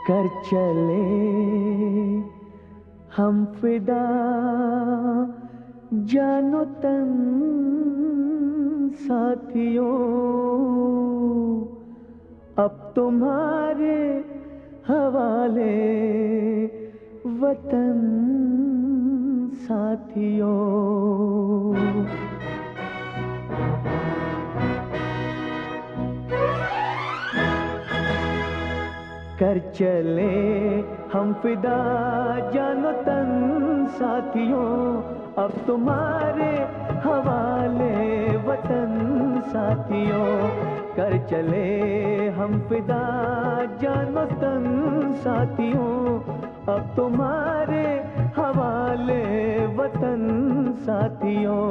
कर चले हम फिदा, जानो तन साथियों, अब तुम्हारे हवाले वतन साथियों। कर चले हम फिदा, जानो तन साथियों, अब तुम्हारे हवाले वतन साथियों। कर चले हम फिदा, जानो तन साथियों, अब तुम्हारे हवाले वतन साथियों।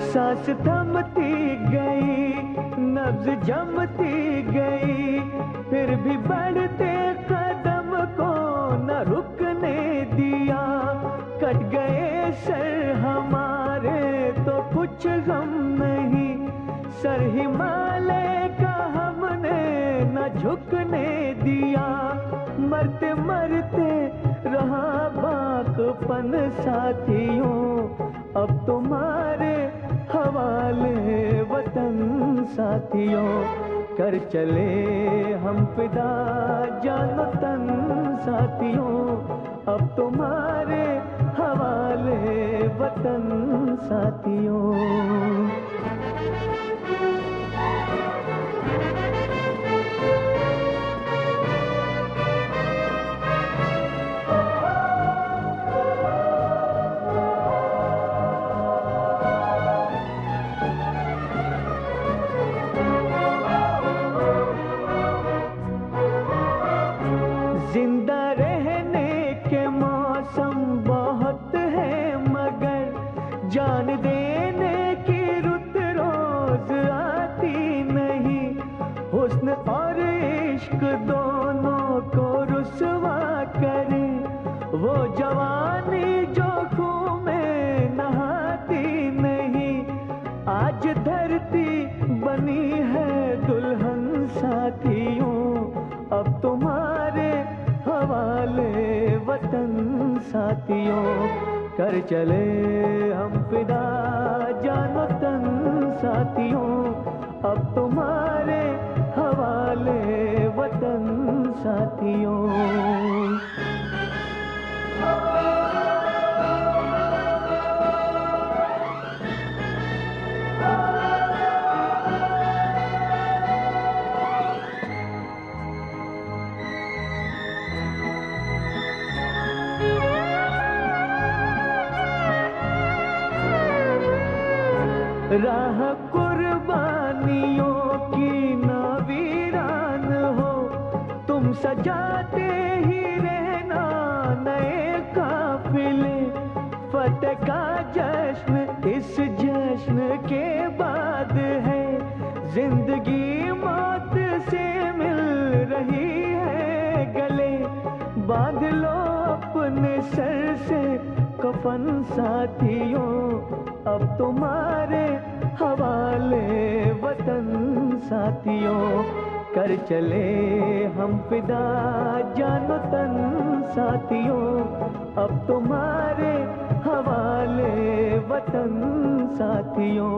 सांस थमती गई, नब्ज जमती गई, फिर भी बढ़ते कदम को न रुकने दिया। कट गए सर हमारे तो कुछ गम नहीं, सर हिमालय का हमने न झुकने दिया। मरते मरते रहा बाकपन साथियों, अब तुम्हारे हवाले वतन साथियों। कर चले हम फिदा, जानो तन साथियों, अब तुम्हारे हवाले वतन साथियों। जिंदा रहने के मौसम बहुत है, मगर जान देने की रुत रोज आती नहीं। हुस्न और इश्क दोनों को रुसवा करे, वो जवानी जो खून में नहाती नहीं। आज धरती बनी है दुल्हन साथियों, अब तुम्हारे हवाले वतन साथियों। कर चले हम फिदा, जानो तन साथियों, अब तुम्हारे हवाले वतन साथियों। राह कुर्बानियों की ना वीरान हो, तुम सजाते ही रहना नए काफिले। फतेह का जश्न इस जश्न के बाद है, जिंदगी मौत से मिल रही है गले। बांध लो अपने सर से कफन साथियों, अब तुम्हारे हवाले वतन साथियों। कर चले हम फिदा, जानो तन साथियों, अब तुम्हारे हवाले वतन साथियों।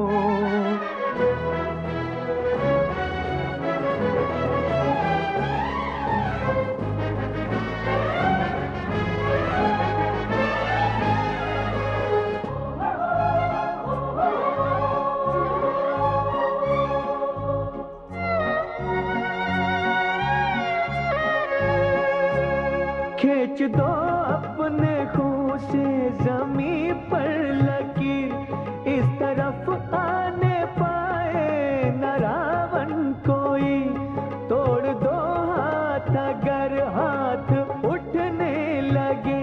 खींच दो अपने खून से जमीन पर लकीर, इस तरफ आने पाए न रावण कोई। तोड़ दो हाथ अगर हाथ उठने लगे,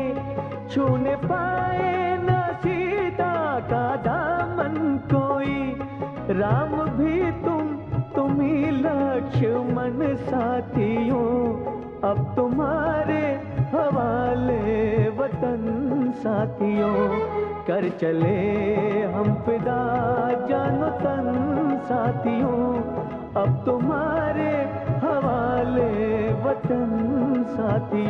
छूने पाए न सीता का दामन कोई। राम भी तुम ही लक्ष्मण साथियों, अब तुम्हारे हवाले वतन साथियों। कर चले हम फिदा जानो तन साथियों, अब तुम्हारे हवाले वतन साथियों।